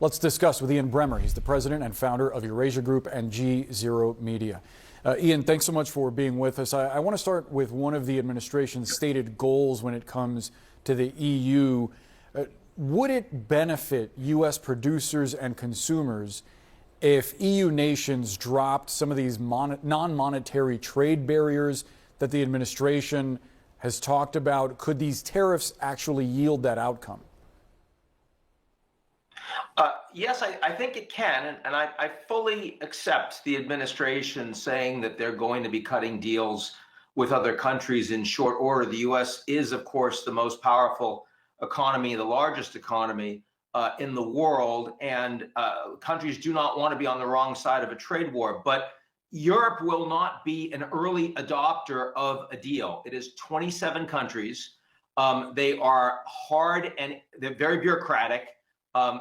Let's discuss with Ian Bremmer. He's the president and founder of Eurasia Group and G0 Media. Ian, thanks so much for being with us. I want to start with one of the administration's stated goals when it comes to the EU. Would it benefit U.S. producers and consumers if EU nations dropped some of these non-monetary trade barriers that the administration has talked about? Could these tariffs actually yield that outcome? Yes, I think it can, and I fully accept the administration saying that they're going to be cutting deals with other countries in short order. The U.S. is, of course, the most powerful economy, the largest economy in the world, and countries do not want to be on the wrong side of a trade war. But Europe will not be an early adopter of a deal. It is 27 countries. They are hard and they're very bureaucratic.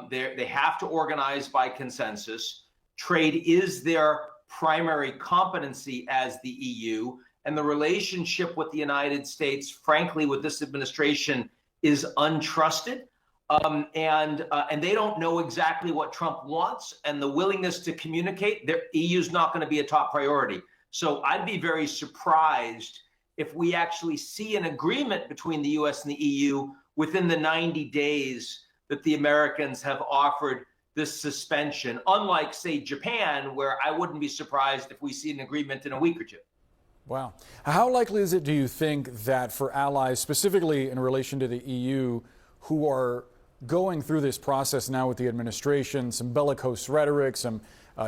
They have to organize by consensus. Trade is their primary competency as the EU, and the relationship with the United States, frankly, with this administration is untrusted. And they don't know exactly what Trump wants, and the willingness to communicate, the EU is not going to be a top priority. So I'd be very surprised if we actually see an agreement between the US and the EU within the 90 days that the Americans have offered this suspension, unlike, say, Japan, where I wouldn't be surprised if we see an agreement in a week or two. Wow. How likely is it, do you think, that for allies, specifically in relation to the EU, who are going through this process now with the administration, some bellicose rhetoric, some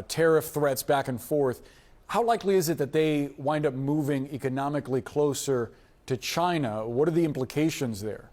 tariff threats back and forth, how likely is it that they wind up moving economically closer to China? What are the implications there?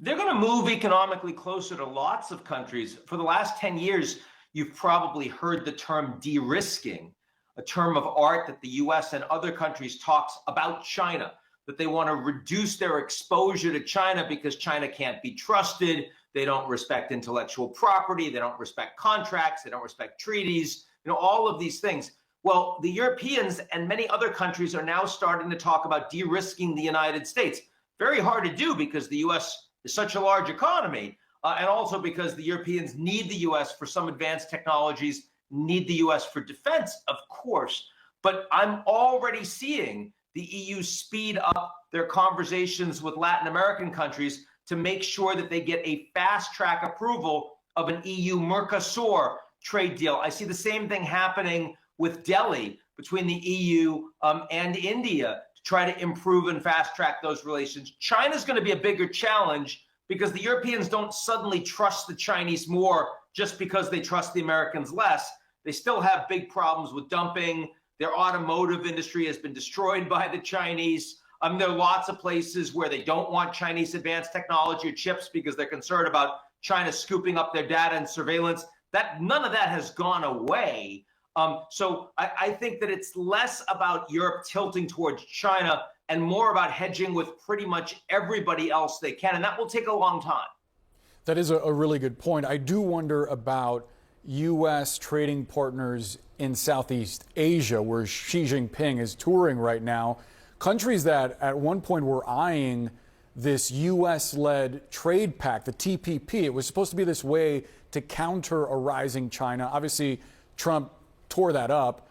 They're going to move economically closer to lots of countries. For the last 10 years, you've probably heard the term de-risking, a term of art that the US and other countries talks about China, that they want to reduce their exposure to China because China can't be trusted. They don't respect intellectual property. They don't respect contracts. They don't respect treaties, all of these things. Well, the Europeans and many other countries are now starting to talk about de-risking the United States. Very hard to do because the US is such a large economy, and also because the Europeans need the US for some advanced technologies, need the US for defense, of course. But I'm already seeing the EU speed up their conversations with Latin American countries to make sure that they get a fast-track approval of an EU-Mercosur trade deal. I see the same thing happening with Delhi between the EU and India, try to improve and fast-track those relations. China's going to be a bigger challenge because the Europeans don't suddenly trust the Chinese more just because they trust the Americans less. They still have big problems with dumping. Their automotive industry has been destroyed by the Chinese. There are lots of places where they don't want Chinese advanced technology or chips because they're concerned about China scooping up their data and surveillance. None of that has gone away. So I think that it's less about Europe tilting towards China and more about hedging with pretty much everybody else they can. And that will take a long time. That is a really good point. I do wonder about U.S. trading partners in Southeast Asia, where Xi Jinping is touring right now. Countries that at one point were eyeing this U.S.-led trade pact, the TPP. It was supposed to be this way to counter a rising China. Obviously, Trump tore that up.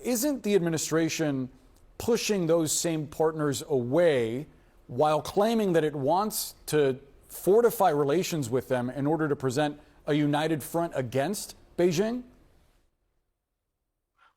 Isn't the administration pushing those same partners away while claiming that it wants to fortify relations with them in order to present a united front against Beijing?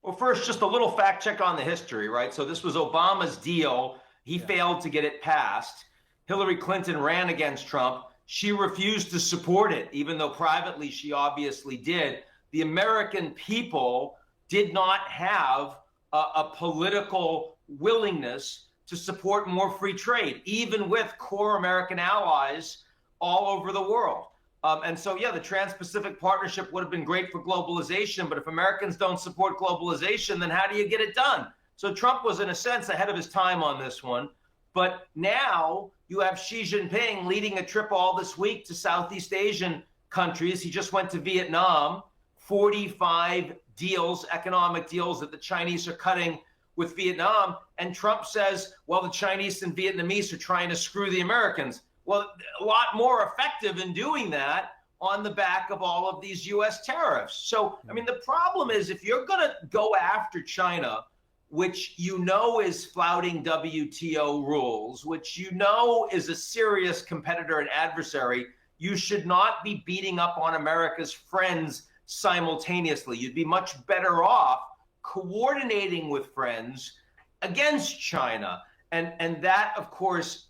Well, first, just a little fact check on the history, right? So this was Obama's deal. He failed to get it passed. Hillary Clinton ran against Trump. She refused to support it, even though privately she obviously did. The American people did not have a political willingness to support more free trade, even with core American allies all over the world. And so, yeah, the Trans-Pacific Partnership would have been great for globalization, but if Americans don't support globalization, then how do you get it done? So Trump was, in a sense, ahead of his time on this one. But now you have Xi Jinping leading a trip all this week to Southeast Asian countries. He just went to Vietnam, 45 deals, economic deals that the Chinese are cutting with Vietnam. And Trump says, well, the Chinese and Vietnamese are trying to screw the Americans. Well, a lot more effective in doing that on the back of all of these US tariffs. So, I mean, the problem is if you're going to go after China, which you know is flouting WTO rules, which you know is a serious competitor and adversary, you should not be beating up on America's friends simultaneously. You'd be much better off coordinating with friends against China. And that, of course,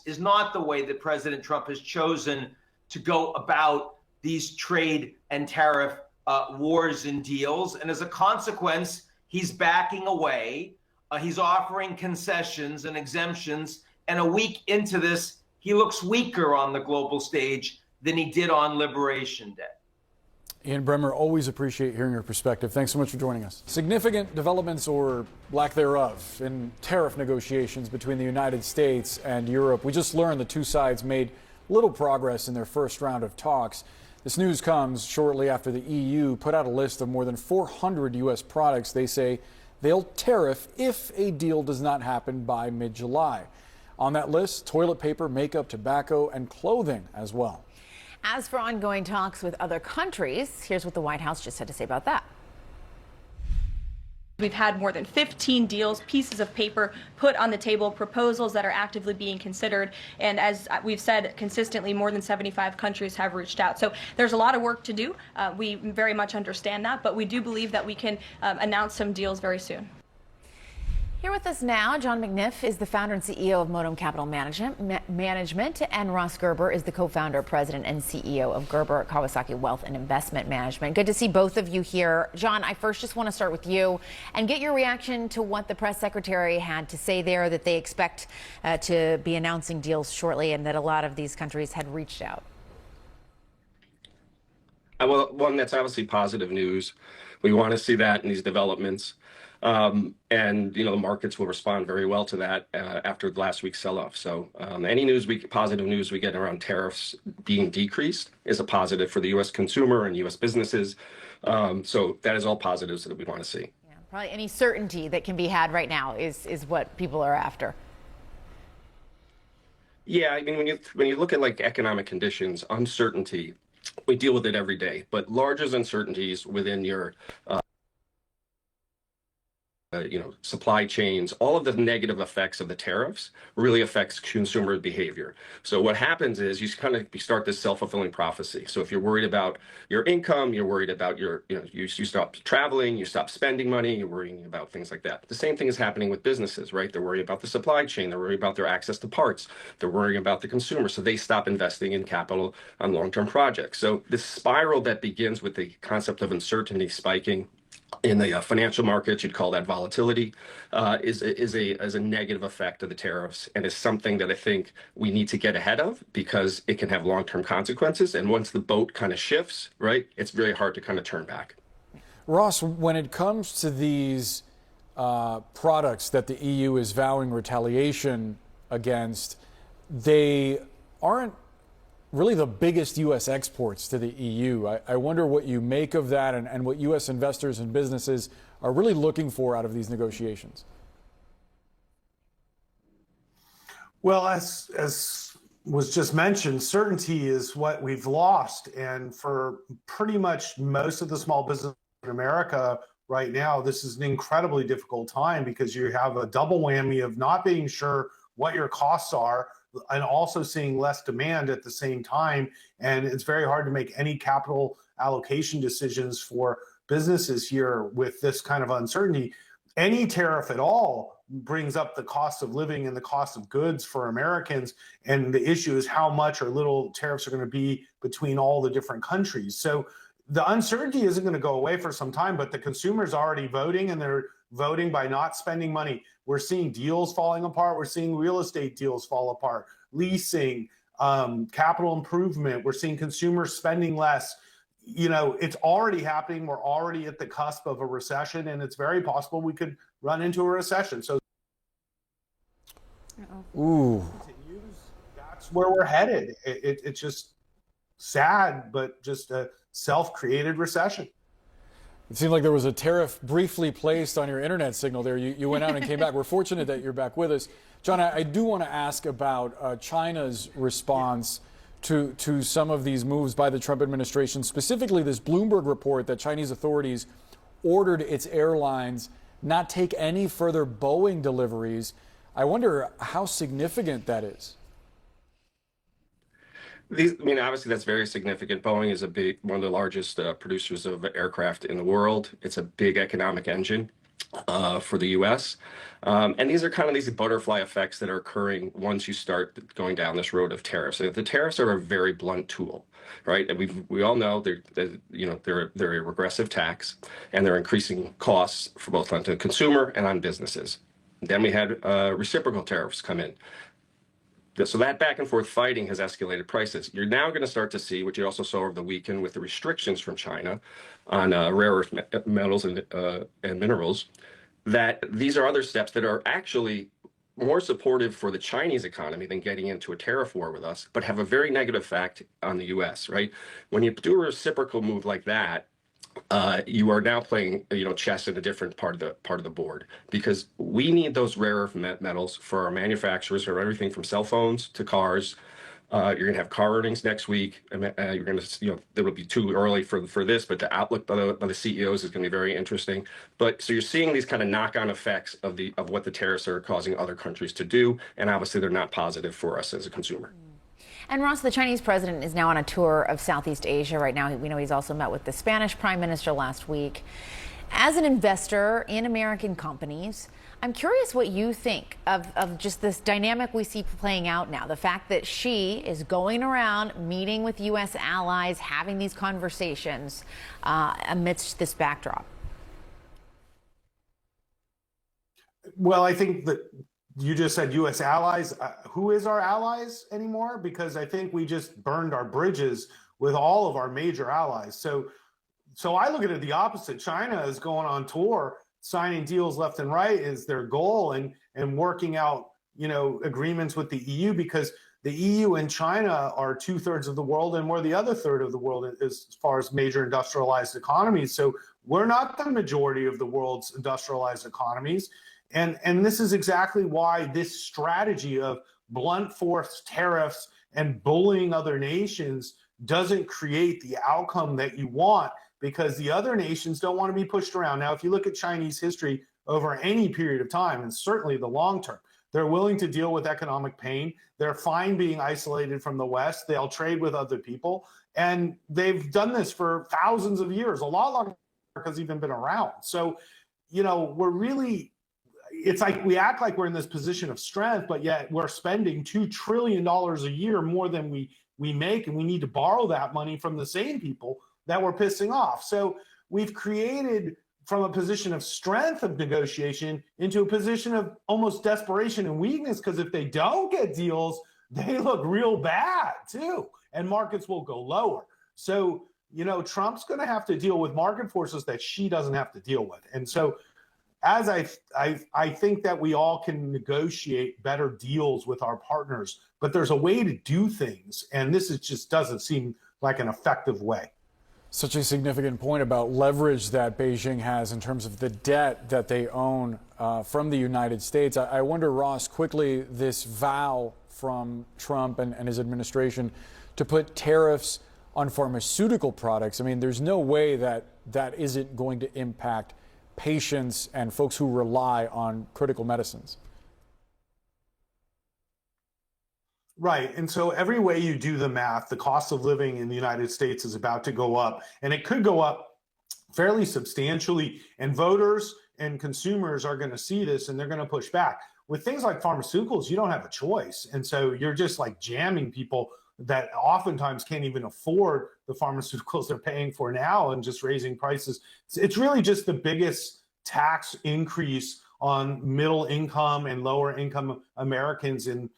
is not the way that President Trump has chosen to go about these trade and tariff wars and deals. And as a consequence, he's backing away. He's offering concessions and exemptions. And a week into this, he looks weaker on the global stage than he did on Liberation Day. Ian Bremmer, always appreciate hearing your perspective. Thanks so much for joining us. Significant developments, or lack thereof, in tariff negotiations between the United States and Europe. We just learned the two sides made little progress in their first round of talks. This news comes shortly after the EU put out a list of more than 400 U.S. products they say they'll tariff if a deal does not happen by mid-July. On that list, toilet paper, makeup, tobacco, and clothing as well. As for ongoing talks with other countries, here's what the White House just had to say about that. We've had more than 15 deals, pieces of paper put on the table, proposals that are actively being considered. And as we've said consistently, more than 75 countries have reached out. So there's a lot of work to do. We very much understand that, but we do believe that we can announce some deals very soon. Here with us now, John McNiff is the founder and CEO of Modem Capital Management, and Ross Gerber is the co-founder, president, and CEO of Gerber Kawasaki Wealth and Investment Management. Good to see both of you here. John, I first just want to start with you and get your reaction to what the press secretary had to say there, that they expect to be announcing deals shortly and that a lot of these countries had reached out. Well, one, that's obviously positive news. We want to see that in these developments. And the markets will respond very well to that after last week's sell-off. So any positive news we get around tariffs being decreased is a positive for the U.S. consumer and U.S. businesses. So that is all positives that we want to see. Yeah, probably any certainty that can be had right now is what people are after. Yeah, I mean, when you look at like economic conditions, uncertainty, we deal with it every day. But largest uncertainties within your supply chains, all of the negative effects of the tariffs really affects consumer behavior. So what happens is you start this self-fulfilling prophecy. So if you're worried about your income, you're worried about you stop traveling, you stop spending money, you're worrying about things like that. The same thing is happening with businesses, right? They're worried about the supply chain, they're worried about their access to parts, they're worrying about the consumer, so they stop investing in capital on long-term projects. So this spiral that begins with the concept of uncertainty spiking in the financial markets, you'd call that volatility, is a negative effect of the tariffs, and is something that I think we need to get ahead of because it can have long-term consequences. And once the boat kind of shifts, right, it's very hard to kind of turn back. Ross, when it comes to these products that the EU is vowing retaliation against, they aren't really the biggest U.S. exports to the EU. I wonder what you make of that and what U.S. investors and businesses are really looking for out of these negotiations. Well, as was just mentioned, certainty is what we've lost. And for pretty much most of the small business in America right now, this is an incredibly difficult time because you have a double whammy of not being sure what your costs are and also seeing less demand at the same time. And it's very hard to make any capital allocation decisions for businesses here with this kind of uncertainty. Any tariff at all brings up the cost of living and the cost of goods for Americans. And the issue is how much or little tariffs are going to be between all the different countries. So the uncertainty isn't going to go away for some time, but the consumer's already voting, and they're voting by not spending money. We're seeing deals falling apart. We're seeing real estate deals fall apart, leasing, capital improvement. We're seeing consumers spending less. It's already happening. We're already at the cusp of a recession, and it's very possible we could run into a recession. So that's where we're headed. It's just sad, but just a self-created recession. It seemed like there was a tariff briefly placed on your internet signal there. You went out and came back. We're fortunate that you're back with us. John, I do want to ask about China's response to some of these moves by the Trump administration, specifically this Bloomberg report that Chinese authorities ordered its airlines not take any further Boeing deliveries. I wonder how significant that is. Obviously that's very significant. Boeing is one of the largest producers of aircraft in the world. It's a big economic engine for the U.S. And these are kind of these butterfly effects that are occurring once you start going down this road of tariffs. The tariffs are a very blunt tool, right? And we all know they're a regressive tax, and they're increasing costs for both on the consumer and on businesses. Then we had reciprocal tariffs come in. So that back and forth fighting has escalated prices. You're now going to start to see what you also saw over the weekend with the restrictions from China on rare earth metals and minerals, that these are other steps that are actually more supportive for the Chinese economy than getting into a tariff war with us, but have a very negative effect on the U.S., right? When you do a reciprocal move like that, you are now playing, chess in a different part of the board, because we need those rare earth metals for our manufacturers, for everything from cell phones to cars. You're going to have car earnings next week. You're going to, it will be too early for this, but the outlook by the CEOs is going to be very interesting. But so you're seeing these kind of knock-on effects of what the tariffs are causing other countries to do, and obviously they're not positive for us as a consumer. And Ross, the Chinese president is now on a tour of Southeast Asia right now. We know he's also met with the Spanish prime minister last week. As an investor in American companies, I'm curious what you think of just this dynamic we see playing out now. The fact that Xi is going around meeting with U.S. allies, having these conversations amidst this backdrop. Well, I think that you just said U.S. allies. Who is our allies anymore? Because I think we just burned our bridges with all of our major allies. So I look at it the opposite. China is going on tour, signing deals left and right is their goal, and working out, agreements with the EU, because the EU and China are 2/3 of the world, and we're the other third of the world as far as major industrialized economies. So we're not the majority of the world's industrialized economies. And this is exactly why this strategy of blunt force tariffs and bullying other nations doesn't create the outcome that you want, because the other nations don't want to be pushed around. Now, if you look at Chinese history over any period of time, and certainly the long term, they're willing to deal with economic pain. They're fine being isolated from the West. They'll trade with other people. And they've done this for thousands of years, a lot longer because they've even been around. So, we're really... it's like we act like we're in this position of strength, but yet we're spending $2 trillion a year more than we make, and we need to borrow that money from the same people that we're pissing off. So we've created from a position of strength of negotiation into a position of almost desperation and weakness, because if they don't get deals, they look real bad too, and markets will go lower. So, Trump's going to have to deal with market forces that Xi doesn't have to deal with. And so as I think that we all can negotiate better deals with our partners, but there's a way to do things, and this just doesn't seem like an effective way. Such a significant point about leverage that Beijing has in terms of the debt that they own from the United States. I wonder, Ross, quickly, this vow from Trump and his administration to put tariffs on pharmaceutical products. I mean, there's no way that isn't going to impact patients and folks who rely on critical medicines. Right. And so every way you do the math, the cost of living in the United States is about to go up, and it could go up fairly substantially. And voters and consumers are going to see this, and they're going to push back. With things like pharmaceuticals, you don't have a choice. And so you're just like jamming people that oftentimes can't even afford the pharmaceuticals they're paying for now, and just raising prices. It's really just the biggest tax increase on middle income and lower income Americans in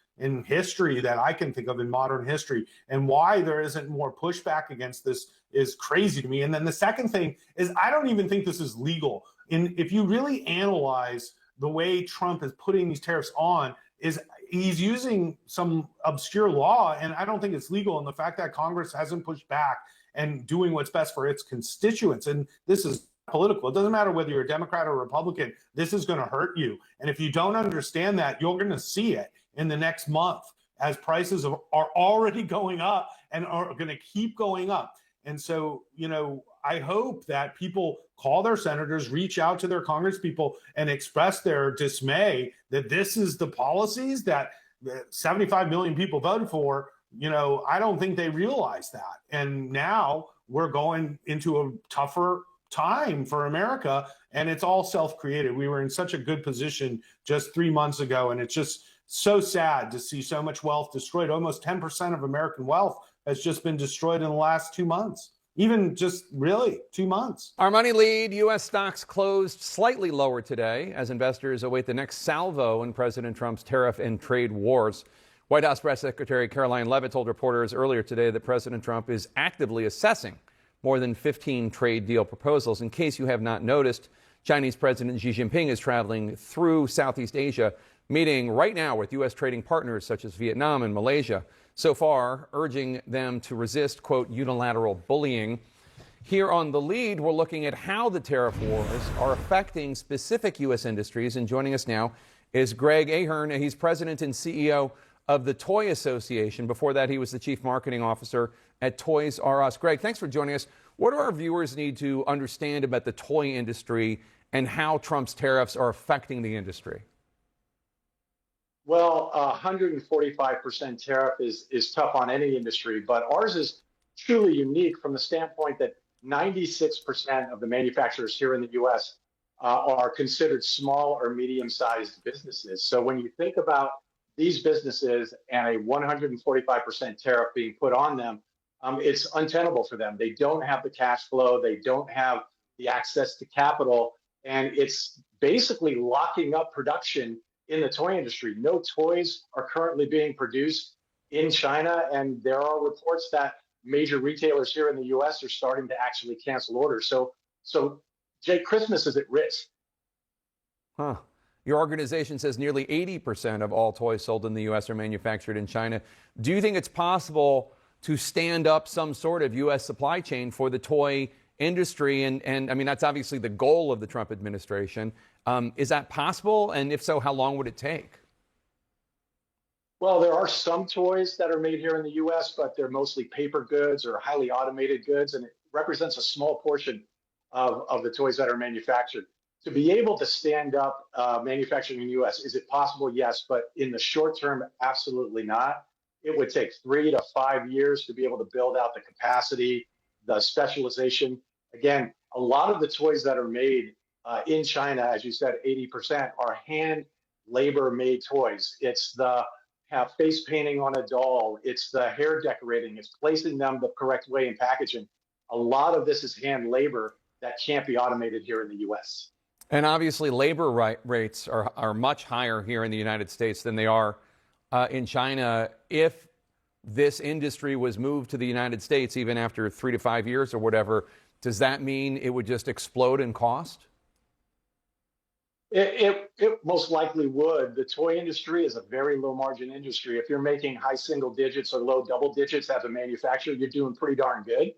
history that I can think of in modern history. And why there isn't more pushback against this is crazy to me. And then the second thing is, I don't even think this is legal. If you really analyze the way Trump is putting these tariffs on, is he's using some obscure law, and I don't think it's legal. And the fact that Congress hasn't pushed back and doing what's best for its constituents, and this is political. It doesn't matter whether you're a Democrat or Republican. This is going to hurt you. And if you don't understand that, you're going to see it in the next month. as prices are already going up and are going to keep going up. And so, I hope that people call their senators, reach out to their congresspeople, and express their dismay that this is the policies that 75 million people voted for. I don't think they realize that. And now we're going into a tougher time for America, and it's all self-created. We were in such a good position just 3 months ago, and it's just so sad to see so much wealth destroyed. Almost 10% of American wealth has just been destroyed in the last 2 months. Even just really 2 months. Our money lead, U.S. stocks closed slightly lower today as investors await the next salvo in President Trump's tariff and trade wars. White House Press Secretary Caroline Leavitt told reporters earlier today that President Trump is actively assessing more than 15 trade deal proposals. In case you have not noticed, Chinese President Xi Jinping is traveling through Southeast Asia, meeting right now with U.S. trading partners such as Vietnam and Malaysia, so far urging them to resist, quote, unilateral bullying. Here on The Lead, we're looking at how the tariff wars are affecting specific U.S. industries. And joining us now is Greg Ahern. He's president and CEO of the Toy Association. Before that, he was the chief marketing officer at Toys R Us. Greg, thanks for joining us. What do our viewers need to understand about the toy industry and how Trump's tariffs are affecting the industry? Well, 145% tariff is tough on any industry, but ours is truly unique from the standpoint that 96% of the manufacturers here in the U.S. Are considered small or medium-sized businesses. So when you think about these businesses and a 145% tariff being put on them, it's untenable for them. They don't have the cash flow. They don't have the access to capital. And it's basically locking up production in the toy industry. No toys are currently being produced in China, and there are reports that major retailers here in the U.S. are starting to actually cancel orders. So Jake, Christmas is at risk. Huh. Your organization says nearly 80% of all toys sold in the U.S. are manufactured in China. Do you think it's possible to stand up some sort of U.S. supply chain for the toy industry? And I mean, that's obviously the goal of the Trump administration. Is that possible? And if so, how long would it take? Well, there are some toys that are made here in the U.S., but they're mostly paper goods or highly automated goods, and it represents a small portion of the toys that are manufactured. To be able to stand up manufacturing in the U.S., is it possible? Yes, but in the short term, absolutely not. It would take 3 to 5 years to be able to build out the capacity, the specialization. Again, a lot of the toys that are made in China, as you said, 80% are hand labor made toys. It's the face painting on a doll. It's the hair decorating. It's placing them the correct way in packaging. A lot of this is hand labor that can't be automated here in the U.S. And obviously, labor rates are much higher here in the United States than they are in China. If this industry was moved to the United States, even after 3 to 5 years or whatever, does that mean it would just explode in cost? It most likely would. The toy industry is a very low margin industry. If you're making high single digits or low double digits as a manufacturer, you're doing pretty darn good.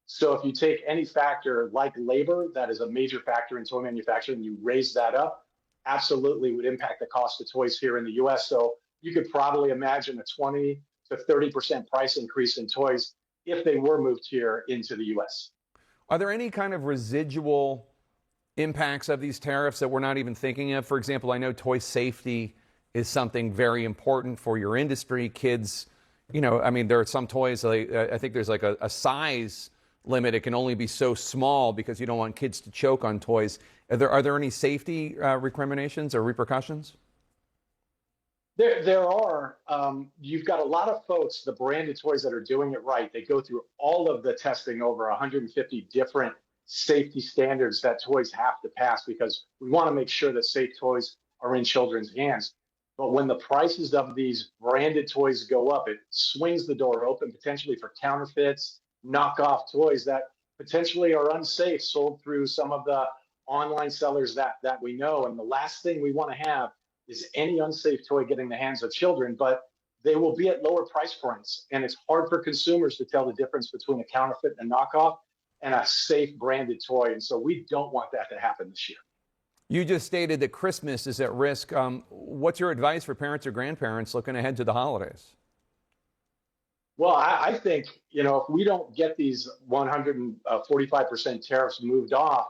So if you take any factor like labor, that is a major factor in toy manufacturing, you raise that up, absolutely would impact the cost of toys here in the U.S. So you could probably imagine a 20 to 30% price increase in toys if they were moved here into the U.S. Are there any kind of residual impacts of these tariffs that we're not even thinking of? For example, I know toy safety is something very important for your industry. Kids, I mean, there are some toys, I think there's like a size limit. It can only be so small because you don't want kids to choke on toys. Are there any safety recriminations or repercussions? There are. You've got a lot of folks, the branded toys that are doing it right. They go through all of the testing, over 150 different safety standards that toys have to pass, because we want to make sure that safe toys are in children's hands. But when the prices of these branded toys go up, it swings the door open potentially for counterfeits, knockoff toys that potentially are unsafe, sold through some of the online sellers that we know. And the last thing we want to have is any unsafe toy getting in the hands of children, but they will be at lower price points. And it's hard for consumers to tell the difference between a counterfeit and a knockoff and a safe branded toy. And so we don't want that to happen this year. You just stated that Christmas is at risk. What's your advice for parents or grandparents looking ahead to the holidays? Well, I think, if we don't get these 145% tariffs moved off,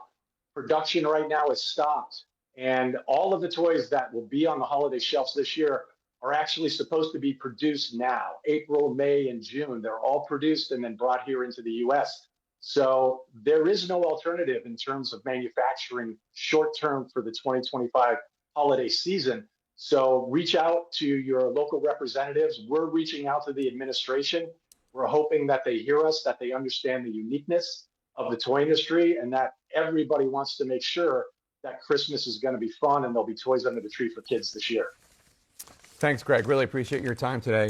production right now is stopped. And all of the toys that will be on the holiday shelves this year are actually supposed to be produced now. April, May, and June. They're all produced and then brought here into the US. So there is no alternative in terms of manufacturing short term for the 2025 holiday season. So reach out to your local representatives. We're reaching out to the administration. We're hoping that they hear us, that they understand the uniqueness of the toy industry, and that everybody wants to make sure that Christmas is going to be fun and there'll be toys under the tree for kids this year. Thanks, Greg. Really appreciate your time today.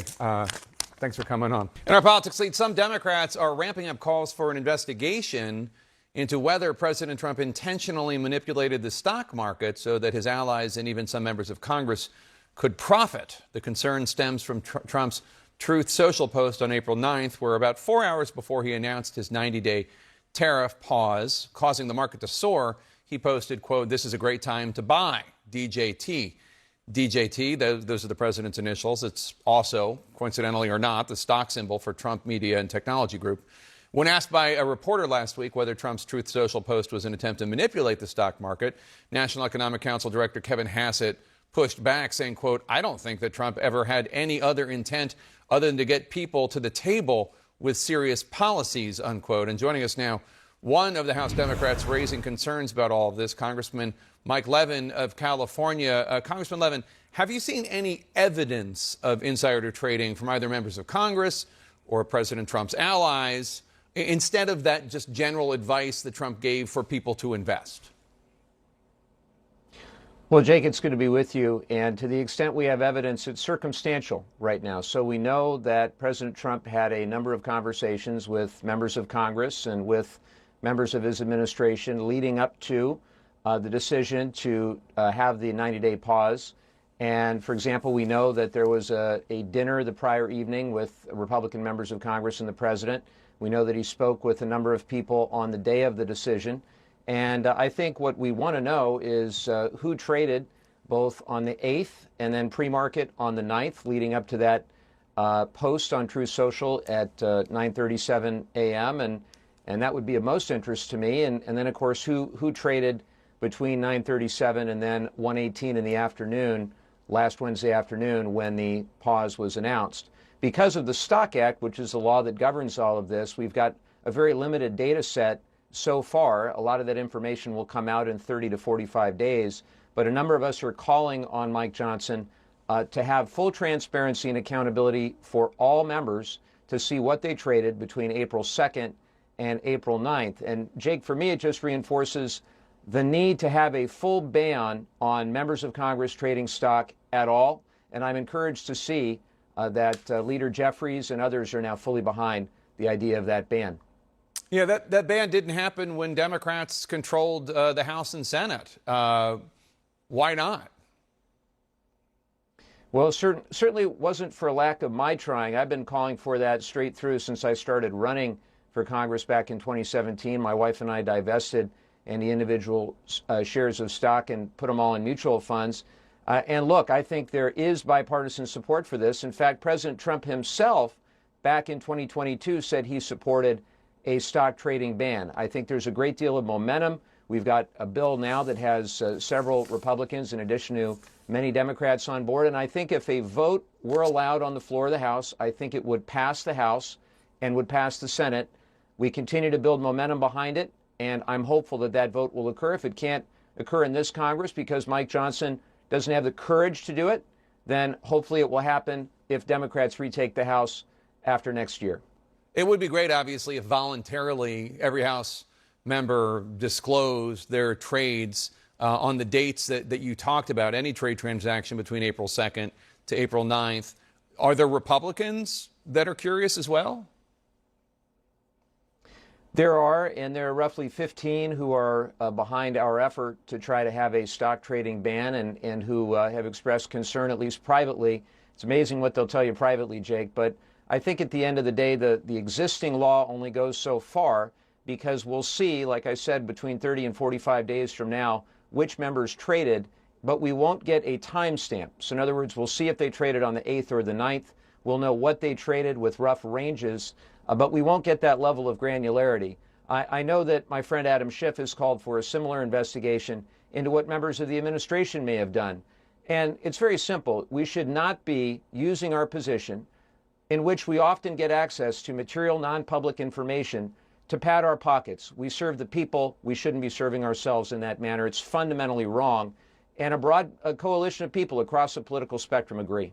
Thanks for coming on. In our politics lead, some Democrats are ramping up calls for an investigation into whether President Trump intentionally manipulated the stock market so that his allies and even some members of Congress could profit. The concern stems from Trump's Truth Social post on April 9th, where about 4 hours before he announced his 90-day tariff pause, causing the market to soar, he posted, quote, "This is a great time to buy, DJT." DJT, those are the president's initials. It's also, coincidentally or not, the stock symbol for Trump Media and Technology Group. When asked by a reporter last week whether Trump's Truth Social post was an attempt to manipulate the stock market, National Economic Council Director Kevin Hassett pushed back, saying, quote, "I don't think that Trump ever had any other intent other than to get people to the table with serious policies," unquote. And joining us now, one of the House Democrats raising concerns about all of this, Congressman Mike Levin of California. Congressman Levin, have you seen any evidence of insider trading from either members of Congress or President Trump's allies, instead of that just general advice that Trump gave for people to invest? Well, Jake, it's good to be with you. And to the extent we have evidence, it's circumstantial right now. So we know that President Trump had a number of conversations with members of Congress and with members of his administration leading up to the decision to have the 90-day pause. And, for example, we know that there was a dinner the prior evening with Republican members of Congress and the president. We know that he spoke with a number of people on the day of the decision. And I think what we want to know is who traded both on the 8th and then pre-market on the 9th, leading up to that post on Truth Social at 9:37 a.m. And that would be of most interest to me. And then, of course, who traded between 9:37 and then 1:18 in the afternoon, last Wednesday afternoon, when the pause was announced. Because of the Stock Act, which is the law that governs all of this, we've got a very limited data set so far. A lot of that information will come out in 30 to 45 days. But a number of us are calling on Mike Johnson to have full transparency and accountability for all members to see what they traded between April 2nd and April 9th. And Jake, for me, it just reinforces the need to have a full ban on members of Congress trading stock at all. And I'm encouraged to see that Leader Jeffries and others are now fully behind the idea of that ban. Yeah, that ban didn't happen when Democrats controlled the House and Senate. Why not? Well, it certainly wasn't for lack of my trying. I've been calling for that straight through since I started running for Congress back in 2017. My wife and I divested any individual shares of stock and put them all in mutual funds. And look, I think there is bipartisan support for this. In fact, President Trump himself back in 2022 said he supported a stock trading ban. I think there's a great deal of momentum. We've got a bill now that has several Republicans in addition to many Democrats on board. And I think if a vote were allowed on the floor of the House, I think it would pass the House and would pass the Senate. We continue to build momentum behind it, and I'm hopeful that that vote will occur. If it can't occur in this Congress because Mike Johnson doesn't have the courage to do it, then hopefully it will happen if Democrats retake the House after next year. It would be great, obviously, if voluntarily every House member disclosed their trades on the dates that you talked about, any trade transaction between April 2nd to April 9th. Are there Republicans that are curious as well? There are, and there are roughly 15 who are behind our effort to try to have a stock trading ban and who have expressed concern, at least privately. It's amazing what they'll tell you privately, Jake, but I think at the end of the day, the existing law only goes so far because we'll see, like I said, between 30 and 45 days from now, which members traded, but we won't get a timestamp. So in other words, we'll see if they traded on the 8th or the 9th. We'll know what they traded with rough ranges, but we won't get that level of granularity. I know that my friend Adam Schiff has called for a similar investigation into what members of the administration may have done. And it's very simple. We should not be using our position, in which we often get access to material non-public information, to pad our pockets. We serve the people. We shouldn't be serving ourselves in that manner. It's fundamentally wrong. And a coalition of people across the political spectrum agree.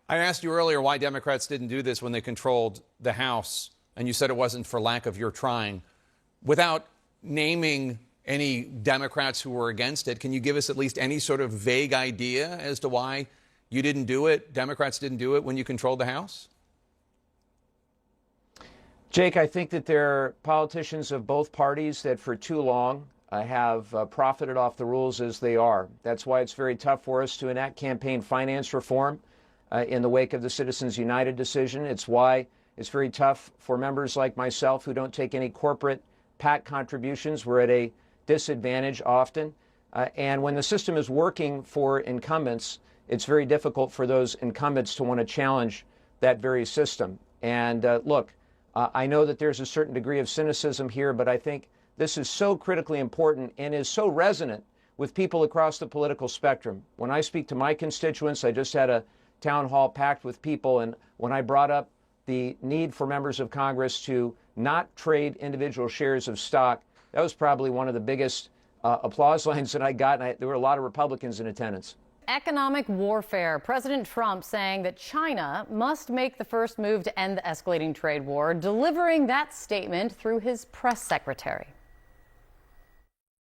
I asked you earlier why Democrats didn't do this when they controlled the House, and you said it wasn't for lack of your trying. Without naming any Democrats who were against it, can you give us at least any sort of vague idea as to why you didn't do it, Democrats didn't do it when you controlled the House? Jake, I think that there are politicians of both parties that for too long have profited off the rules as they are. That's why it's very tough for us to enact campaign finance reform in the wake of the Citizens United decision. It's why it's very tough for members like myself who don't take any corporate PAC contributions. We're at a disadvantage often. And when the system is working for incumbents, it's very difficult for those incumbents to want to challenge that very system. And look, I know that there's a certain degree of cynicism here, but I think this is so critically important and is so resonant with people across the political spectrum. When I speak to my constituents, I just had a town hall packed with people, and when I brought up the need for members of Congress to not trade individual shares of stock, that was probably one of the biggest applause lines that I got, and there were a lot of Republicans in attendance. Economic warfare. President Trump saying that China must make the first move to end the escalating trade war, delivering that statement through his press secretary.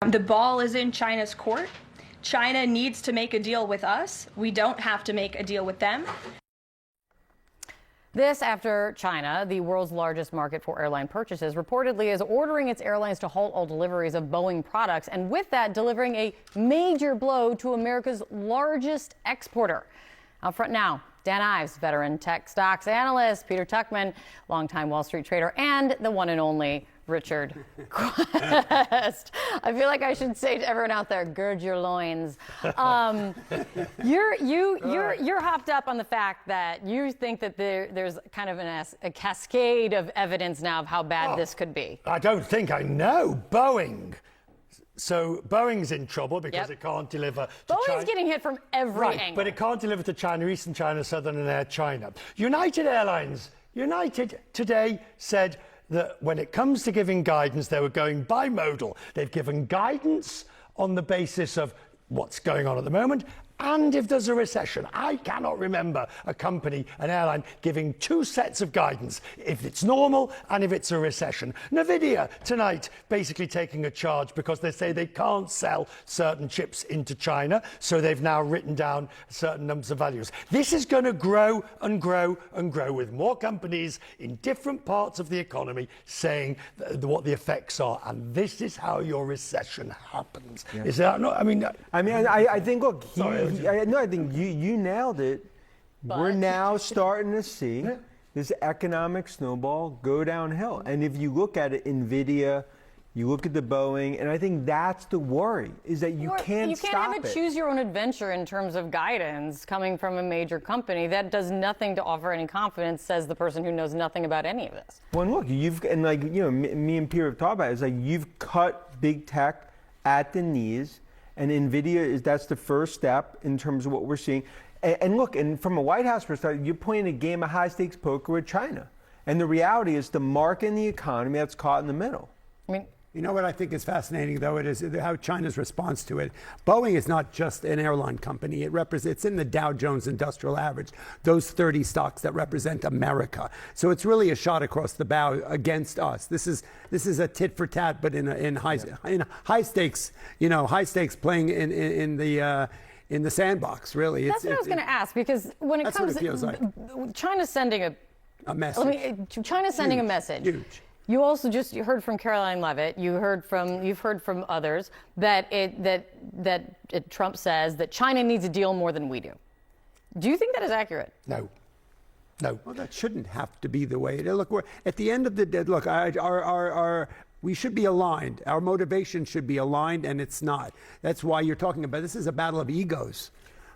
The ball is in China's court. China needs to make a deal with us. We don't have to make a deal with them. This after China, the world's largest market for airline purchases, reportedly is ordering its airlines to halt all deliveries of Boeing products, and with that, delivering a major blow to America's largest exporter. Out front now, Dan Ives, veteran tech stocks analyst, Peter Tuchman, longtime Wall Street trader, and the one and only Richard Quest. I feel like I should say to everyone out there, gird your loins. You're hopped up on the fact that you think that there's kind of a cascade of evidence now of how bad this could be. I don't think I know. Boeing. So Boeing's in trouble because it can't deliver to China. Boeing's getting hit from every angle. But it can't deliver to China, Eastern China, Southern and Air China. United Airlines. United today said that when it comes to giving guidance, they were going bimodal. They've given guidance on the basis of what's going on at the moment and if there's a recession. I cannot remember a company, an airline, giving two sets of guidance, if it's normal and if it's a recession. Nvidia tonight basically taking a charge because they say they can't sell certain chips into China, so they've now written down certain numbers of values. This is going to grow and grow and grow with more companies in different parts of the economy saying what the effects are, and this is how your recession happens. Yeah. Is that not? I think, look, I think you nailed it. But we're now starting to see this economic snowball go downhill. And if you look at it, Nvidia, you look at the Boeing, and I think that's the worry, is that you can't stop it. You can't have a choose your own adventure in terms of guidance coming from a major company. That does nothing to offer any confidence, says the person who knows nothing about any of this. Well, look, me and Peter have talked about it. It's like you've cut big tech at the knees. And Nvidia that's the first step in terms of what we're seeing. And look, and from a White House perspective, you're playing a game of high stakes poker with China. And the reality is the market and the economy that's caught in the middle. You know what I think is fascinating, though? It is how China's response to it. Boeing is not just an airline company. It's in the Dow Jones Industrial Average, those 30 stocks that represent America. So it's really a shot across the bow against us. This is a tit for tat, but in high stakes, high stakes playing in the sandbox. Really, that's what I was going to ask, because when it comes, China's sending a message. China's sending a message. Huge. You also you heard from Caroline Levitt. You've heard from others that Trump says that China needs a deal more than we do. Do you think that is accurate? No. Well, that shouldn't have to be the way it is. Look, at the end of the day, look, we should be aligned. Our motivation should be aligned, and it's not. That's why you're talking about this is a battle of egos.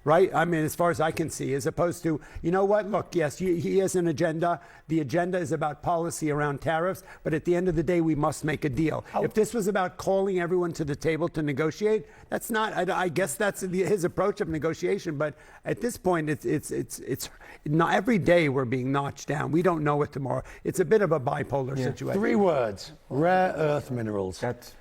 right? I mean, as far as I can see, as opposed to, you know what, look, yes, he has an agenda. The agenda is about policy around tariffs, but at the end of the day, we must make a deal. If this was about calling everyone to the table to negotiate, that's not, I guess that's his approach of negotiation, but at this point, it's not every day we're being notched down. We don't know what tomorrow. It's a bit of a bipolar situation. 3 words: rare earth minerals. That's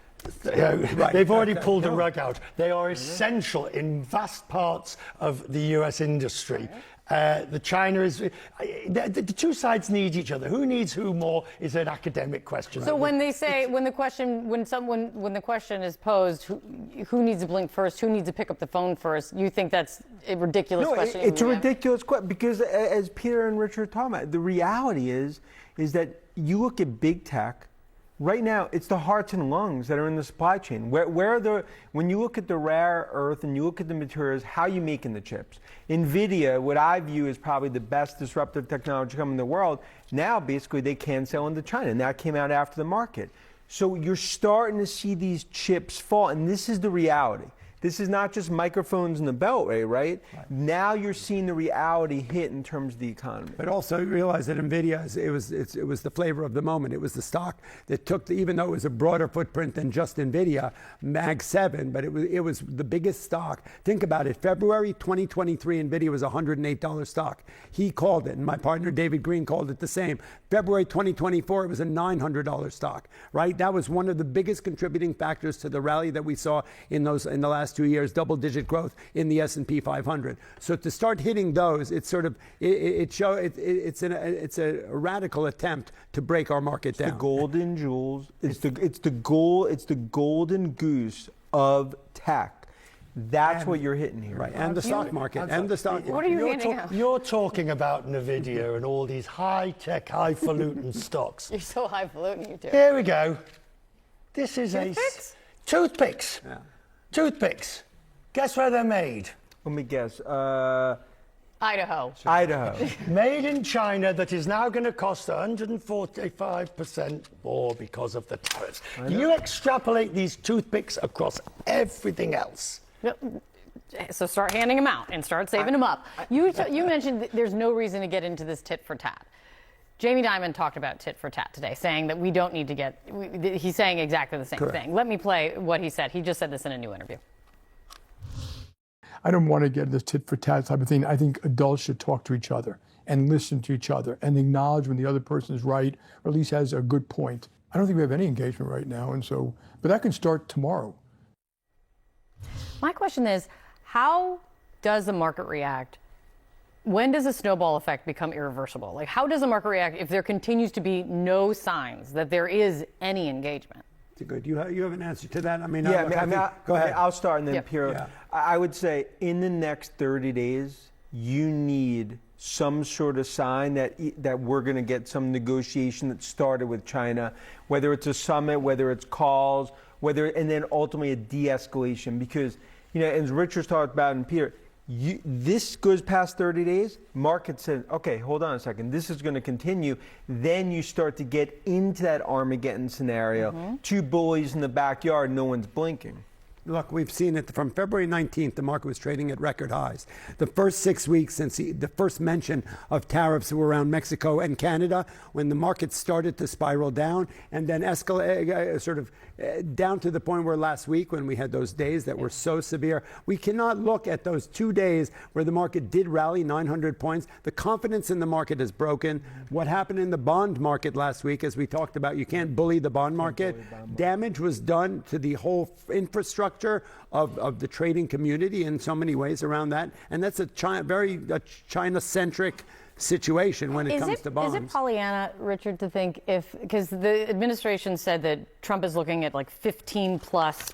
Right. They've already pulled the rug out. They are essential in vast parts of the U.S. industry. The China is the two sides need each other. Who needs who more is an academic question. So when they say when the question is posed, who needs to blink first, who needs to pick up the phone first, you think that's a ridiculous question? It's a ridiculous question because, as Peter and Richard talked about, the reality is that you look at big tech. Right now, it's the hearts and lungs that are in the supply chain. When you look at the rare earth and you look at the materials, how are you making the chips? NVIDIA, what I view as probably the best disruptive technology coming in the world, now basically they can sell into China, and that came out after the market. So you're starting to see these chips fall, and this is the reality. This is not just microphones in the Beltway, right? Now you're seeing the reality hit in terms of the economy. But also realize that NVIDIA, it was the flavor of the moment. It was the stock that took, even though it was a broader footprint than just NVIDIA, Mag 7, but it was the biggest stock. Think about it. February 2023, NVIDIA was a $108 stock. He called it, and my partner David Green called it the same. February 2024, it was a $900 stock, right? That was one of the biggest contributing factors to the rally that we saw in the last 2 years, double-digit growth in the S&P 500. So to start hitting those, it's sort of it's a radical attempt to break our market down. The golden jewels. It's the golden goose of tech. That's what you're hitting here. Right, and the stock market, and the stock market. What are you handing out? You're talking about NVIDIA and all these high-tech, highfalutin stocks. You're so highfalutin, you two. Here we go. This is Toothpicks? Toothpicks. Yeah. Toothpicks. Guess where they're made? Let me guess. Idaho. Idaho. Made in China, that is now going to cost 145% more because of the tariffs. You extrapolate these toothpicks across everything else. So start handing them out and start saving them up. You mentioned that there's no reason to get into this tit for tat. Jamie Dimon talked about tit for tat today, saying that we don't need to get. He's saying exactly the same thing. Let me play what he said. He just said this in a new interview. I don't want to get this tit for tat type of thing. I think adults should talk to each other and listen to each other and acknowledge when the other person is right or at least has a good point. I don't think we have any engagement right now, but that can start tomorrow. My question is, how does the market react? When does the snowball effect become irreversible? Like, how does the market react if there continues to be no signs that there is any engagement? Good. You have an answer to that? I mean, go ahead. I'll start and then Pierre. Yeah. I would say in the next 30 days, you need some sort of sign that we're going to get some negotiation that started with China, whether it's a summit, whether it's calls, and then ultimately a de-escalation. Because, as Richard's talked about and Pierre, this goes past 30 days, market said, okay, hold on a second, this is going to continue. Then you start to get into that Armageddon scenario. Two bullies in the backyard, no one's blinking. Look, we've seen it from February 19th, the market was trading at record highs. The first 6 weeks since the first mention of tariffs were around Mexico and Canada, when the market started to spiral down and then escalate, sort of down to the point where last week, when we had those days that were so severe, we cannot look at those 2 days where the market did rally 900 points. The confidence in the market is broken. What happened in the bond market last week, as we talked about, you can't bully the bond market. Damage was done to the whole infrastructure of the trading community in so many ways around that, and that's a very China-centric situation when it comes to bonds. Is it Pollyanna, Richard, to think because the administration said that Trump is looking at like 15 plus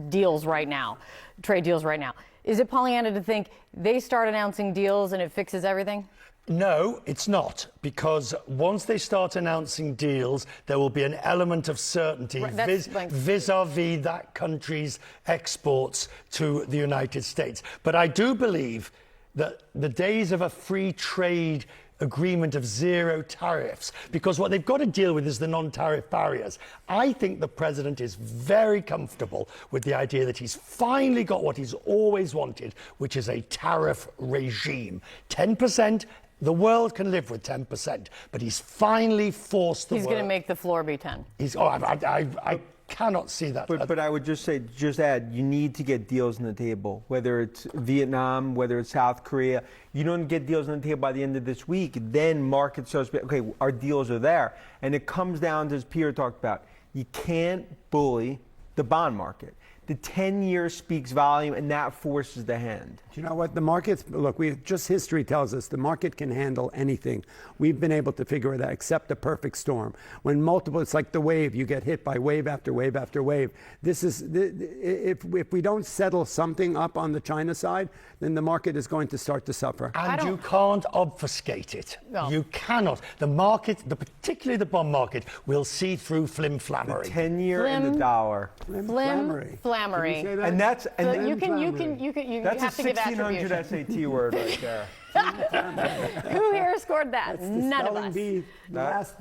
deals right now, trade deals right now. Is it Pollyanna to think they start announcing deals and it fixes everything? No, it's not, because once they start announcing deals, there will be an element of certainty vis-a-vis that country's exports to the United States. But I do believe that the days of a free trade agreement of zero tariffs, because what they've got to deal with is the non-tariff barriers. I think the president is very comfortable with the idea that he's finally got what he's always wanted, which is a tariff regime. 10%. The world can live with 10%, but he's finally forced the world. He's going to make the floor be 10. I cannot see that. But I would just add, you need to get deals on the table, whether it's Vietnam, whether it's South Korea. You don't get deals on the table by the end of this week, then market starts to be, okay, our deals are there. And it comes down to, as Peter talked about, you can't bully the bond market. The 10-year speaks volume, and that forces the hand. You know what? The markets, look, history tells us the market can handle anything. We've been able to figure that, except a perfect storm. When it's like the wave, you get hit by wave after wave after wave. If we don't settle something up on the China side, then the market is going to start to suffer. And you can't obfuscate it. No. You cannot. The market, particularly the bond market, will see through flim-flammery. The 10-year and the dollar. Flim-flammery. And that's you have to give attribution. 1600 SAT word right there. Who here scored that? None of us. Bee, the last